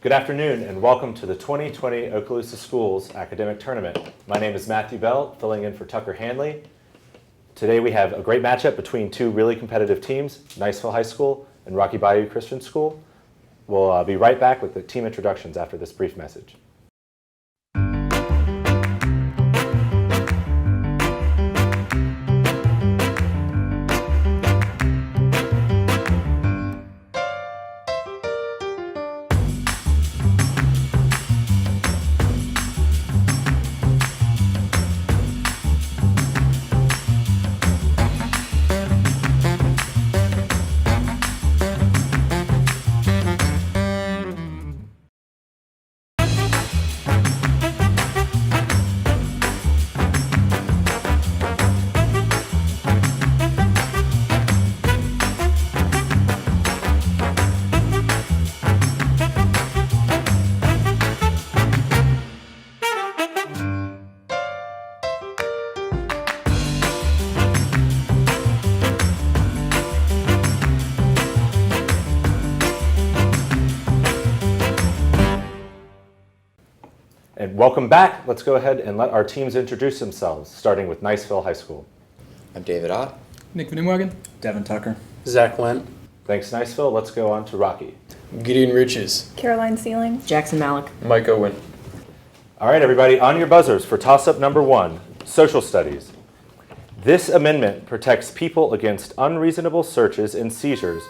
Good afternoon and welcome to the 2020 Okaloosa Schools Academic Tournament. My name is Matthew Bell, filling in for Tucker Hanley. Today we have a great matchup between two really competitive teams, Niceville High School and Rocky Bayou Christian School. We'll be right back with the team introductions after this brief message. And welcome back. Let's go ahead and let our teams introduce themselves, starting with Niceville High School. I'm David Ott. Nick Van Imwagen. Devin Tucker. Zach Wendt. Thanks, Niceville. Let's go on to Rocky. Gideon Riches. Caroline Sealing. Jackson Malik. Mike Owen. All right, everybody, on your buzzers for toss-up number 1, social studies. This amendment protects people against unreasonable searches and seizures.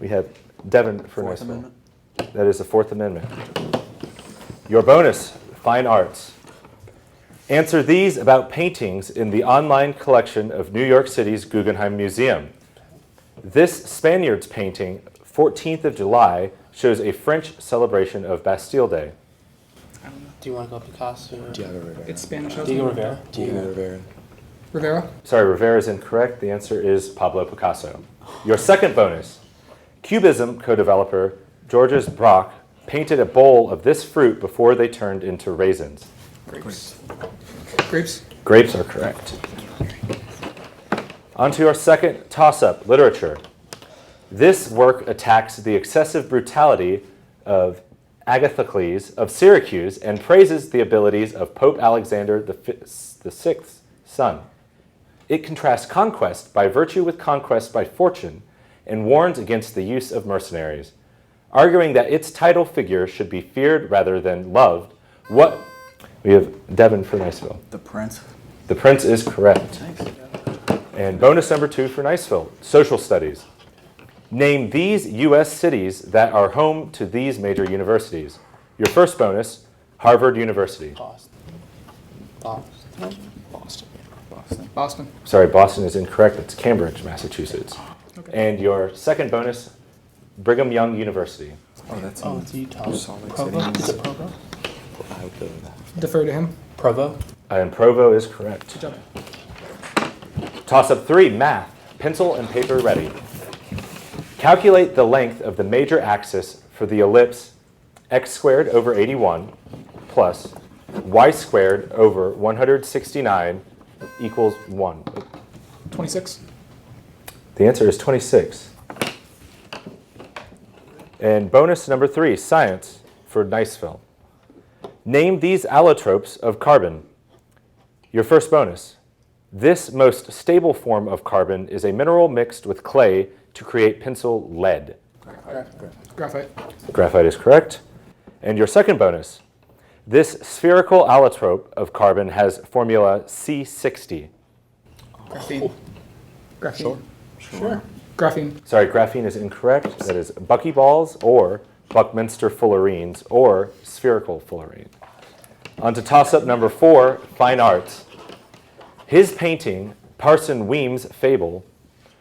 We have Devin for Fourth Niceville. Amendment. That is the Fourth Amendment. Your bonus, fine arts. Answer these about paintings in the online collection of New York City's Guggenheim Museum. This Spaniard's painting, 14th of July, shows a French celebration of Bastille Day. Do you want to go Picasso? Diego Rivera. It's Spanish. Diego Rivera. Diego Rivera. Rivera. Sorry, Rivera is incorrect. The answer is Pablo Picasso. Your second bonus. Cubism co-developer Georges Braque painted a bowl of this fruit before they turned into raisins. Grapes. Grapes. Grapes are correct. On to your second toss-up, literature. This work attacks the excessive brutality of Agathocles of Syracuse and praises the abilities of Pope Alexander VI's son. It contrasts conquest by virtue with conquest by fortune and warns against the use of mercenaries. Arguing that its title figure should be feared rather than loved. We have Devin for Niceville. The Prince. The Prince is correct. Thanks. And bonus number 2 for Niceville, social studies. Name these U.S. cities that are home to these major universities. Your first bonus, Harvard University. Boston. Boston. Sorry, Boston is incorrect. It's Cambridge, Massachusetts. Okay. And your second bonus, Brigham Young University. Oh, that's It's Utah. Salt Lake Provo? City. Is it Provo? I would go with that. Defer to him. Provo? And Provo is correct. Good job. Toss-up 3, math. Pencil and paper ready. Calculate the length of the major axis for the ellipse x squared over 81 plus y squared over 169 equals 1. 26. The answer is 26. And bonus number 3, science for Niceville. Name these allotropes of carbon. Your first bonus. This most stable form of carbon is a mineral mixed with clay to create pencil lead. Graphite. Graphite is correct. And your second bonus. This spherical allotrope of carbon has formula C60. Graphene. Graphene. Sure. Graphene. Sorry, graphene is incorrect. That is buckyballs or Buckminster fullerenes or spherical fullerene. On to toss-up number 4, fine arts. His painting, Parson Weems' Fable,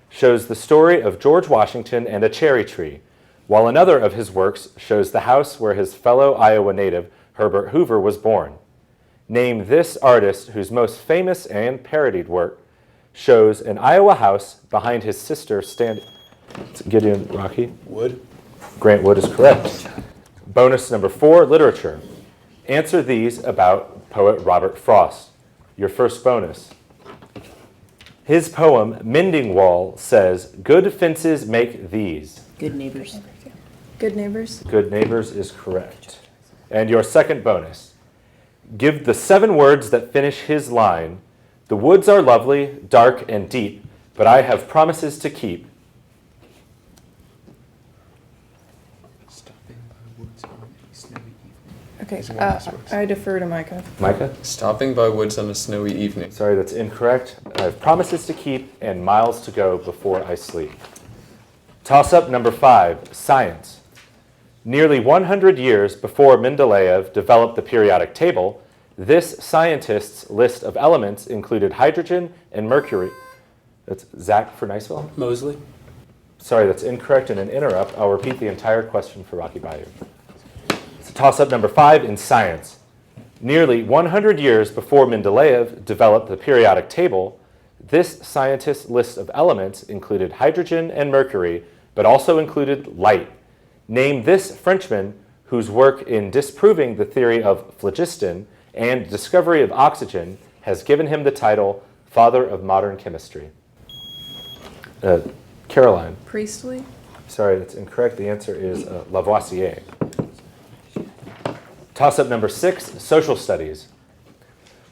shows the story of George Washington and a cherry tree, while another of his works shows the house where his fellow Iowa native Herbert Hoover was born. Name this artist whose most famous and parodied work shows an Iowa house behind his sister standing. Gideon Rocky? Wood. Grant Wood is correct. Bonus number 4, literature. Answer these about poet Robert Frost. Your first bonus. His poem, Mending Wall, says, good fences make these. Good neighbors. Good neighbors. Good neighbors is correct. And your second bonus. Give the 7 words that finish his line. The woods are lovely, dark, and deep, but I have promises to keep. Okay, I defer to Micah. Micah? Stopping by woods on a snowy evening. Sorry, that's incorrect. I have promises to keep and miles to go before I sleep. Toss-up number 5, science. Nearly 100 years before Mendeleev developed the periodic table, this scientist's list of elements included hydrogen and mercury. That's Zach for Niceville. Mosley. Sorry, that's incorrect and an interrupt. I'll repeat the entire question for Rocky Bayou. So toss-up number 5 in science. Nearly 100 years before Mendeleev developed the periodic table, this scientist's list of elements included hydrogen and mercury, but also included light. Name this Frenchman whose work in disproving the theory of phlogiston and discovery of oxygen has given him the title Father of Modern Chemistry. Caroline. Priestley. Sorry, that's incorrect. The answer is Lavoisier. Toss-up number 6, social studies.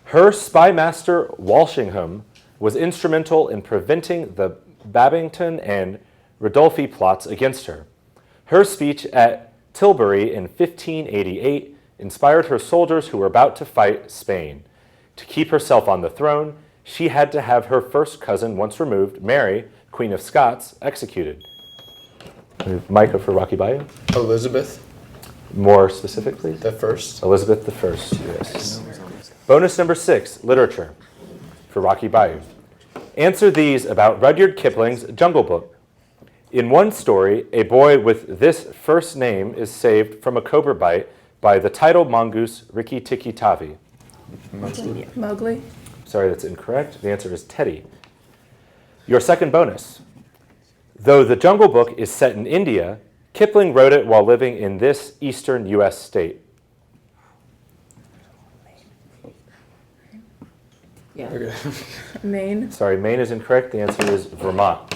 Her spymaster Walsingham was instrumental in preventing the Babington and Ridolfi plots against her. Her speech at Tilbury in 1588 inspired her soldiers who were about to fight Spain. To keep herself on the throne, she had to have her first cousin once removed, Mary, Queen of Scots, executed. Micah for Rocky Bayou. Elizabeth More specifically? the first. Elizabeth I, yes. Bonus number 6, literature for Rocky Bayou. Answer these about Rudyard Kipling's Jungle Book. In one story, a boy with this first name is saved from a cobra bite by the tidal mongoose Rikki Tikki Tavi. Mowgli. Sorry, that's incorrect. The answer is Teddy. Your second bonus. Though the Jungle Book is set in India, Kipling wrote it while living in this eastern U.S. state. Yeah. Okay. Maine. Sorry, Maine is incorrect. The answer is Vermont.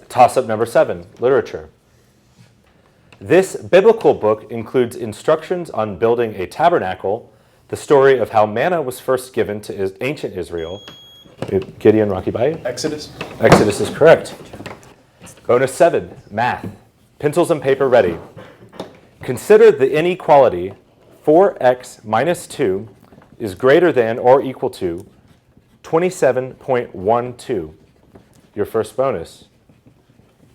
Toss-up number 7, literature. This biblical book includes instructions on building a tabernacle, the story of how manna was first given to ancient Israel. Gideon, Rocky Bayou. Exodus. Exodus is correct. Bonus 7, math. Pencils and paper ready. Consider the inequality 4x minus 2 is greater than or equal to 27.12. Your first bonus.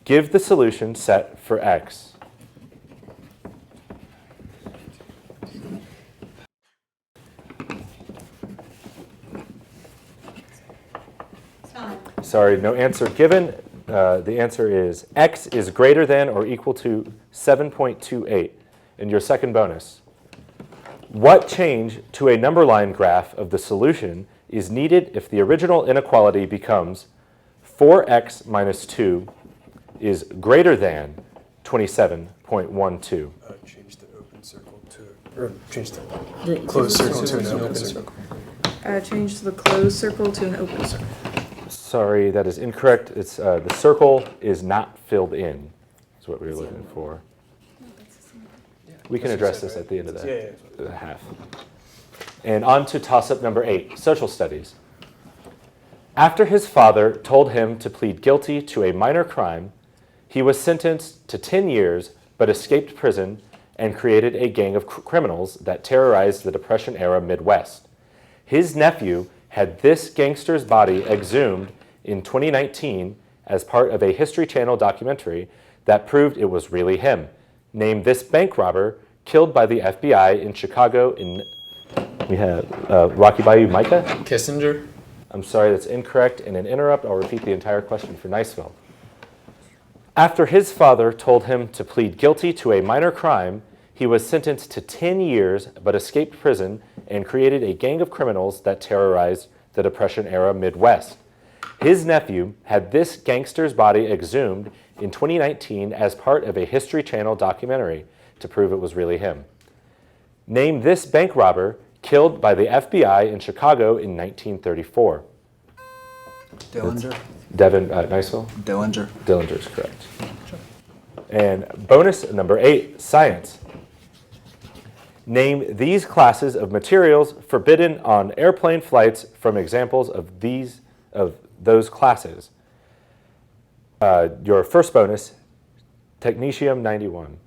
Give the solution set for x. Sorry, no answer given. The answer is x is greater than or equal to 7.28. And your second bonus. What change to a number line graph of the solution is needed if the original inequality becomes 4x minus 2 is greater than 27.12? Change the open circle to, or change the closed circle to an open circle. Change the closed circle to an open circle. Sorry, that is incorrect. It's the circle is not filled in, is what we were looking for. We can address this at the end of the half. And on to toss-up number 8, social studies. After his father told him to plead guilty to a minor crime, he was sentenced to 10 years but escaped prison and created a gang of criminals that terrorized the Depression-era Midwest. His nephew had this gangster's body exhumed in 2019 as part of a History Channel documentary that proved it was really him. Name this bank robber killed by the FBI in Chicago in... We have Rocky Bayou, Micah? Kissinger. I'm sorry, that's incorrect. In an interrupt, I'll repeat the entire question for Niceville. After his father told him to plead guilty to a minor crime, he was sentenced to 10 years but escaped prison and created a gang of criminals that terrorized the Depression-era Midwest. His nephew had this gangster's body exhumed in 2019 as part of a History Channel documentary to prove it was really him. Name this bank robber killed by the FBI in Chicago in 1934. Dillinger. Devin, Niceville? Dillinger. Dillinger is correct. And bonus number 8, science. Name these classes of materials forbidden on airplane flights from examples of those classes. Your first bonus, technetium 91.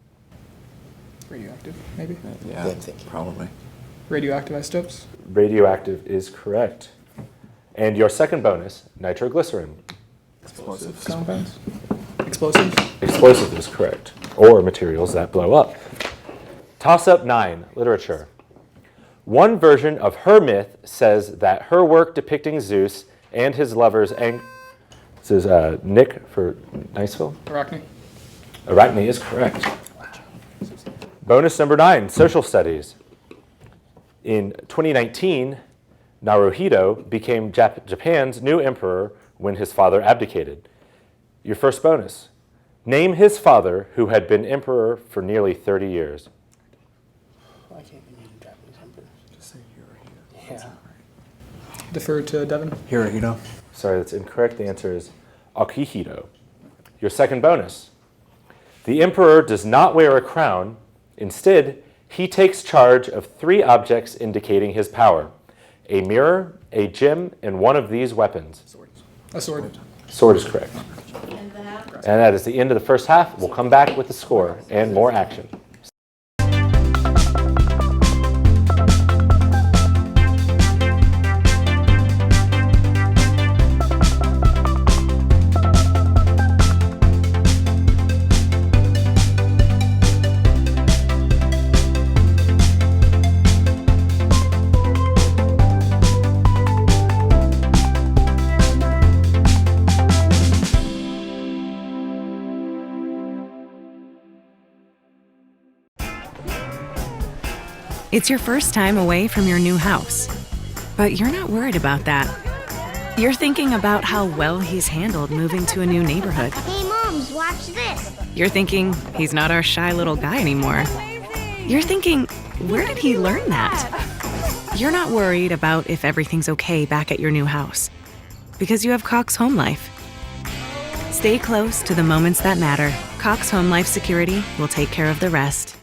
Radioactive, maybe? Yeah, I'm thinking. Probably. Radioactive isotopes? Radioactive is correct. And your second bonus, nitroglycerin. Explosives. Compounds? Explosives? Explosive is correct, or materials that blow up. Toss-up 9, literature. One version of her myth says that her work depicting Zeus and his lovers, this is Nick for Niceville. Arachne? Arachne is correct. Bonus number 9, social studies. In 2019, Naruhito became Japan's new emperor when his father abdicated. Your first bonus. Name his father who had been emperor for nearly 30 years. I can't be named Japanese emperor. Just say Hirohito. Yeah. Defer to Devin? Hirohito. Sorry, that's incorrect. The answer is Akihito. Your second bonus. The emperor does not wear a crown. Instead, he takes charge of 3 objects indicating his power. A mirror, a gem, and one of these weapons. A sword. Sword is correct. And that is the end of the first half. We'll come back with the score and more action. It's your first time away from your new house, but you're not worried about that. You're thinking about how well he's handled moving to a new neighborhood. Hey, Moms, watch this. You're thinking he's not our shy little guy anymore. You're thinking, where did he learn that? You're not worried about if everything's okay back at your new house, because you have Cox Home Life. Stay close to the moments that matter. Cox Home Life Security will take care of the rest.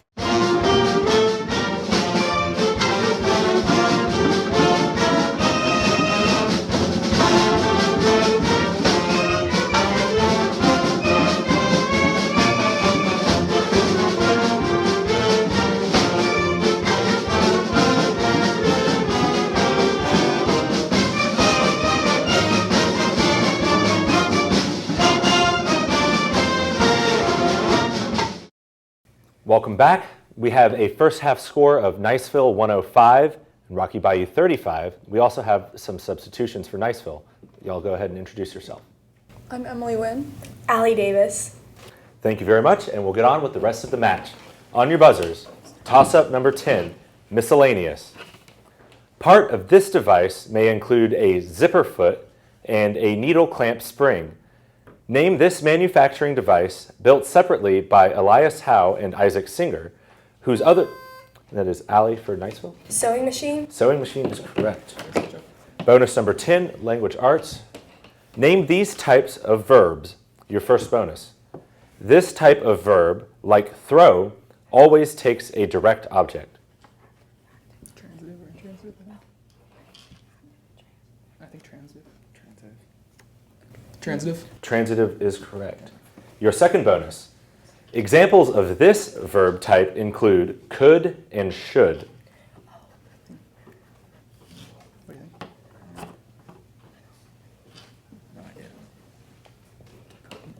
Welcome back. We have a first half score of Niceville 105 and Rocky Bayou 35. We also have some substitutions for Niceville. Y'all go ahead and introduce yourself. I'm Emily Wynn. Allie Davis. Thank you very much, and we'll get on with the rest of the match. On your buzzers, toss-up number 10, miscellaneous. Part of this device may include a zipper foot and a needle clamp spring. Name this manufacturing device built separately by Elias Howe and Isaac Singer, whose other, that is Allie for Niceville? Sewing machine. Sewing machine is correct. Bonus number 10, language arts. Name these types of verbs. Your first bonus. This type of verb, like throw, always takes a direct object. Transitive or intransitive? I think transitive. Transitive. Transitive is correct. Your second bonus. Examples of this verb type include could and should. What do you think? No idea.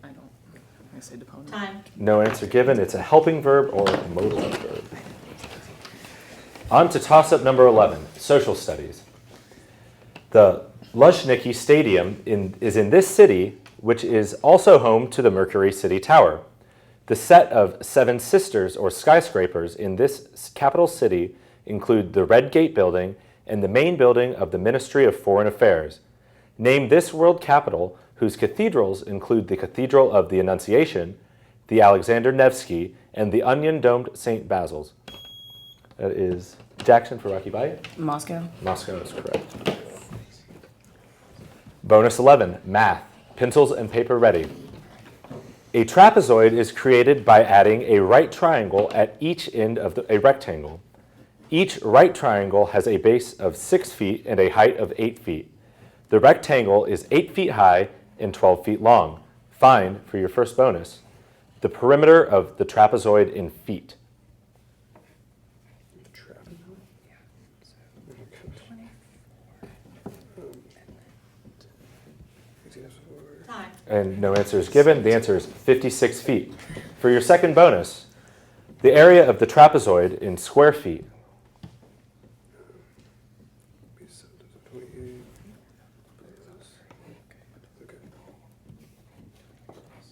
I don't. I'm going to say deponent. Time. No answer given. It's a helping verb or a modal verb. On to toss-up number 11, social studies. The Luzhniki Stadium is in this city, which is also home to the Mercury City Tower. The set of 7 sisters or skyscrapers in this capital city include the Red Gate Building and the main building of the Ministry of Foreign Affairs. Name this world capital whose cathedrals include the Cathedral of the Annunciation, the Alexander Nevsky, and the onion-domed St. Basil's. That is Jackson for Rocky Bayou. Moscow. Moscow is correct. Bonus 11, math. Pencils and paper ready. A trapezoid is created by adding a right triangle at each end of a rectangle. Each right triangle has a base of 6 feet and a height of 8 feet. The rectangle is 8 feet high and 12 feet long. Find, for your first bonus, the perimeter of the trapezoid in feet. And no answer is given. The answer is 56 feet. For your second bonus, the area of the trapezoid in square feet.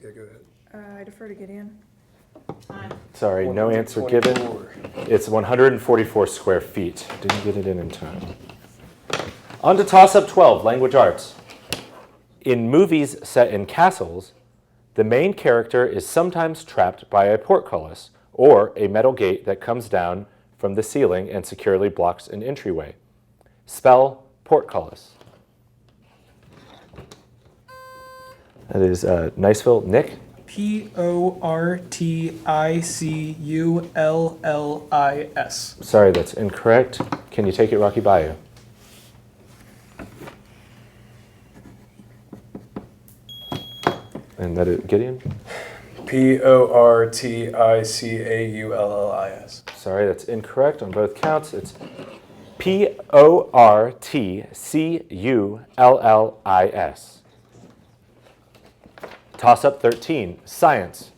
Yeah, go ahead. I defer to Gideon. Sorry, no answer given. It's 144 square feet. Didn't get it in time. On to toss-up 12, language arts. In movies set in castles, the main character is sometimes trapped by a portcullis or a metal gate that comes down from the ceiling and securely blocks an entryway. Spell portcullis. That is Niceville. Nick? Porticiullis. Sorry, that's incorrect. Can you take it, Rocky Bayou? And that is Gideon? Porticiullis. Sorry, that's incorrect on both counts. It's Portcullis. Toss-up 13, science.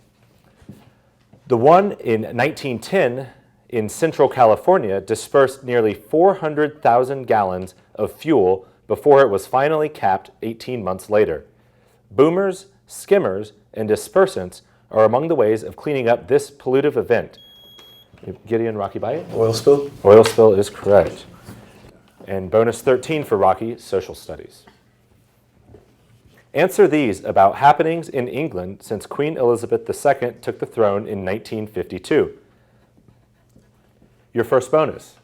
The one in 1910 in Central California dispersed nearly 400,000 gallons of fuel before it was finally capped 18 months later. Boomers, skimmers, and dispersants are among the ways of cleaning up this pollutive event. Gideon, Rocky Bayou? Oil spill. Oil spill is correct. And bonus 13 for Rocky, social studies. Answer these about happenings in England since Queen Elizabeth II took the throne in 1952. Your first bonus.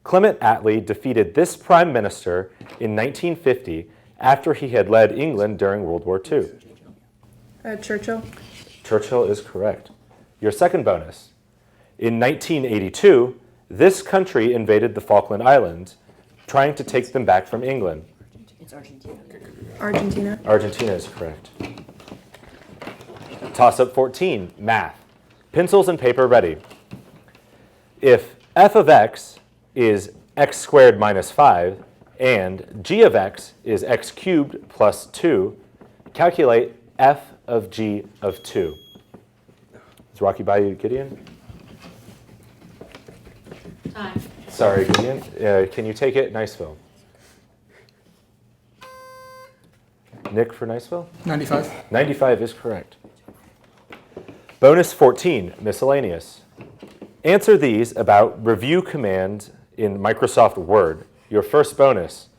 Clement Attlee defeated this prime minister in 1950 after he had led England during World War II. Churchill. Churchill is correct. Your second bonus. In 1982, this country invaded the Falkland Islands, trying to take them back from England. It's Argentina. Argentina. Argentina is correct. Toss-up 14, math. Pencils and paper ready. If f of x is x squared minus 5 and g of x is x cubed plus 2, calculate f of g of 2. Is Rocky Bayou Gideon? Time. Sorry, Gideon. Can you take it, Niceville? Nick for Niceville? 95. 95 is correct. Bonus 14, miscellaneous. Answer these about review commands in Microsoft Word. Your first bonus.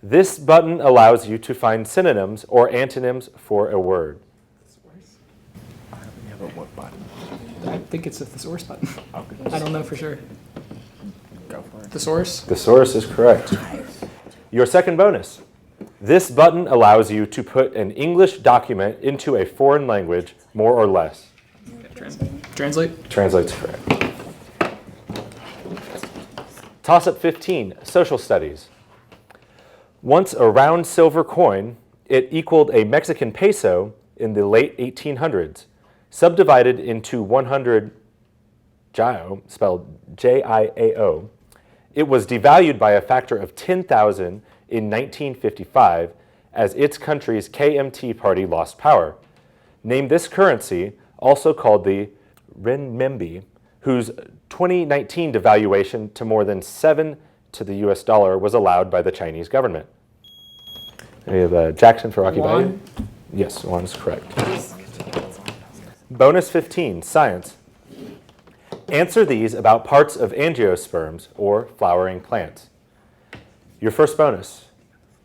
This button allows you to find synonyms or antonyms for a word. Yeah, but what button? I think it's the thesaurus button. I don't know for sure. Go for it. Thesaurus? Thesaurus is correct. Your second bonus. This button allows you to put an English document into a foreign language, more or less. Translate? Translates correct. Toss-up 15, social studies. Once a round silver coin, it equaled a Mexican peso in the late 1800s. Subdivided into 100 jiao, spelled Jiao, it was devalued by a factor of 10,000 in 1955 as its country's KMT party lost power. Name this currency, also called the renminbi, whose 2019 devaluation to more than 7 to the US dollar was allowed by the Chinese government. We have Jackson for Rocky Bayou. Yuan? Yes, one is correct. Bonus 15, science. Answer these about parts of angiosperms, or flowering plants. Your first bonus.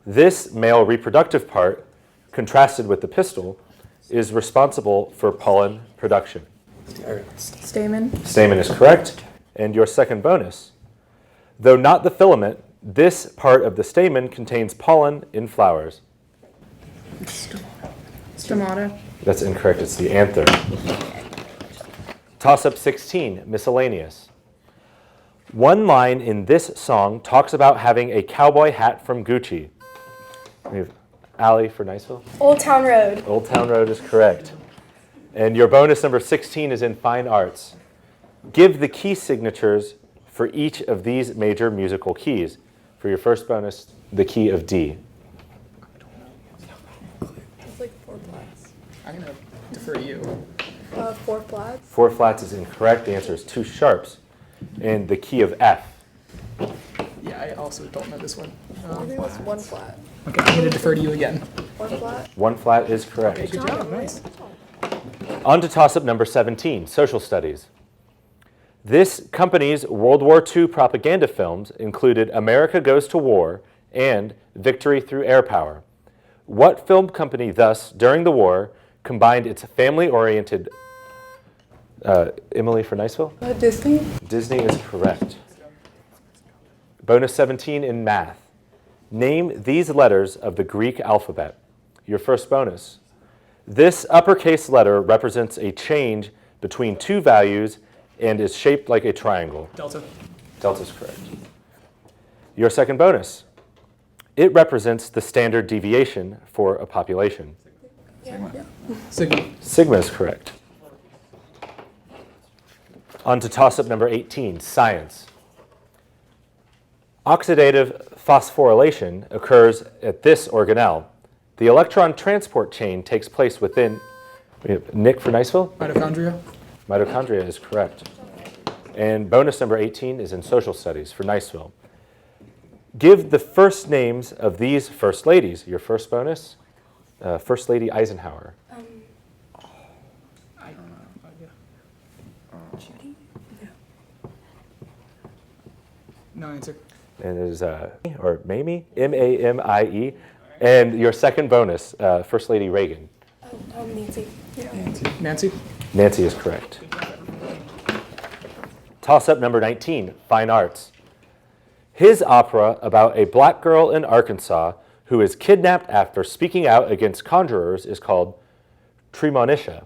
This male reproductive part, contrasted with the pistil, is responsible for pollen production. Stamen. Stamen is correct. And your second bonus. Though not the filament, this part of the stamen contains pollen in flowers. Stomata. That's incorrect. It's the anther. Toss-up 16, miscellaneous. One line in this song talks about having a cowboy hat from Gucci. We have Allie for Niceville. Old Town Road. Old Town Road is correct. And your bonus number 16 is in fine arts. Give the key signatures for each of these major musical keys. For your first bonus, the key of D. It's like 4 flats. I'm gonna defer to you. 4 flats. 4 flats is incorrect. The answer is 2 sharps. And the key of F. Yeah, I also don't know this one. I think it's 1 flat. Okay, I'm gonna defer to you again. 1 flat. 1 flat is correct. Okay, good job, nice. On to toss-up number 17, social studies. This company's World War II propaganda films included America Goes to War and Victory Through Air Power. What film company thus, during the war, combined its family-oriented... Emily for Niceville? Disney. Disney is correct. Bonus 17 in math. Name these letters of the Greek alphabet. Your first bonus. This uppercase letter represents a change between 2 values and is shaped like a triangle. Delta. Delta is correct. Your second bonus. It represents the standard deviation for a population. Sigma. Sigma is correct. On to toss-up number 18, science. Oxidative phosphorylation occurs at this organelle. The electron transport chain takes place within... We have Nick for Niceville? Mitochondria. Mitochondria is correct. And bonus number 18 is in social studies for Niceville. Give the first names of these first ladies. Your first bonus, First Lady Eisenhower. I don't know. Judy? No answer. And it is, or Mamie, M-A-M-I-E. And your second bonus, First Lady Reagan. Nancy. Nancy. Nancy is correct. Toss-up number 19, fine arts. His opera about a black girl in Arkansas who is kidnapped after speaking out against conjurers is called Tremonisha.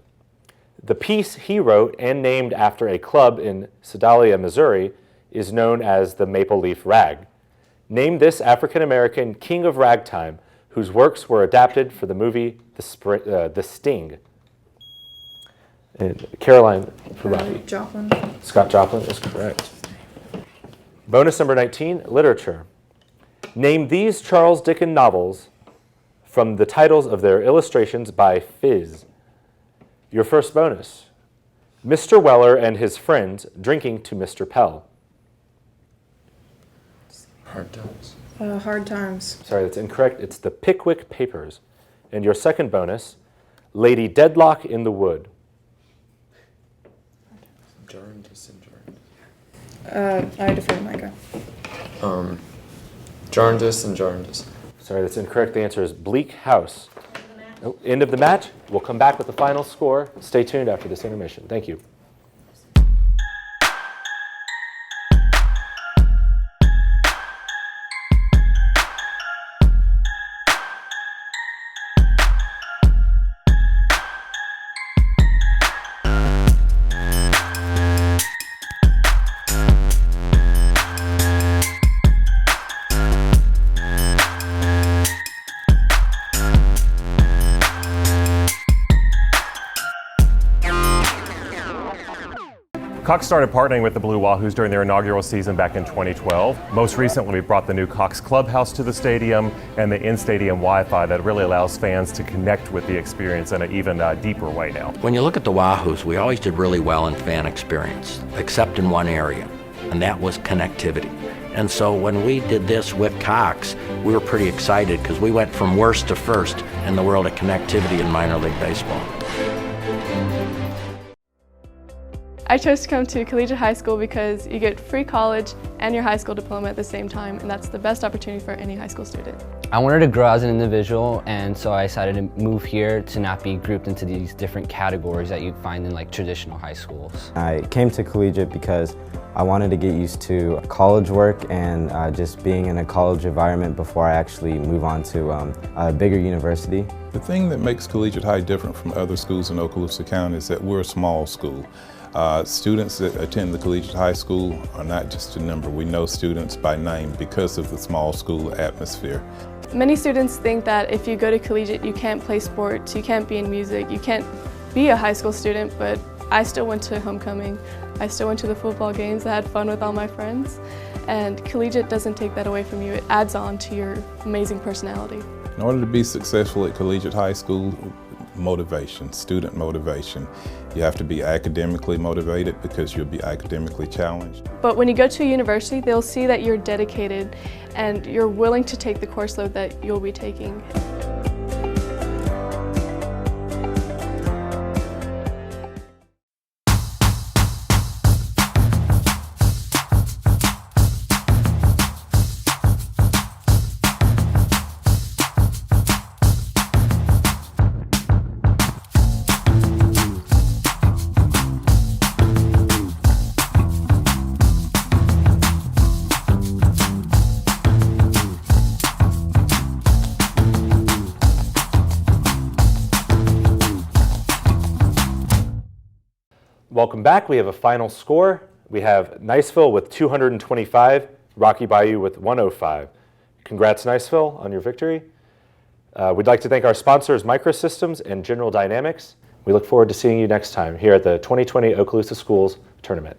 The piece he wrote and named after a club in Sedalia, Missouri, is known as the Maple Leaf Rag. Name this African-American king of ragtime whose works were adapted for the movie The Sting. And Caroline for Robbie. Joplin. Scott Joplin is correct. Bonus number 19, literature. Name these Charles Dickens novels from the titles of their illustrations by Fizz. Your first bonus, Mr. Weller and his friends drinking to Mr. Pell. Hard times. Hard Times. Sorry, that's incorrect. It's the Pickwick Papers. And your second bonus, Lady Deadlock in the Wood. Jarndyce and Jarndyce. I defer to Micah. Jarndyce and Jarndyce. Sorry, that's incorrect. The answer is Bleak House. Oh, end of the match. We'll come back with the final score. Stay tuned after this intermission. Thank you. Cox started partnering with the Blue Wahoos during their inaugural season back in 2012. Most recently, we brought the new Cox Clubhouse to the stadium and the in-stadium Wi-Fi that really allows fans to connect with the experience in an even deeper way now. When you look at the Wahoos, we always did really well in fan experience, except in one area, and that was connectivity. And so when we did this with Cox, we were pretty excited because we went from worst to first in the world of connectivity in minor league baseball. I chose to come to collegiate high school because you get free college and your high school diploma at the same time, and that's the best opportunity for any high school student. I wanted to grow as an individual, and so I decided to move here to not be grouped into these different categories that you'd find in like traditional high schools. I came to collegiate because I wanted to get used to college work and just being in a college environment before I actually move on to a bigger university. The thing that makes Collegiate High different from other schools in Okaloosa County is that we're a small school. Students that attend the Collegiate High School are not just a number. We know students by name because of the small school atmosphere. Many students think that if you go to collegiate, you can't play sports, you can't be in music, you can't be a high school student, but I still went to homecoming. I still went to the football games. I had fun with all my friends. And collegiate doesn't take that away from you. It adds on to your amazing personality. In order to be successful at Collegiate High School, motivation, student motivation. You have to be academically motivated because you'll be academically challenged. But when you go to a university, they'll see that you're dedicated and you're willing to take the course load that you'll be taking. Welcome back. We have a final score. We have Niceville with 225, Rocky Bayou with 105. Congrats, Niceville, on your victory. We'd like to thank our sponsors, Microsystems and General Dynamics. We look forward to seeing you next time here at the 2020 Okaloosa Schools Tournament.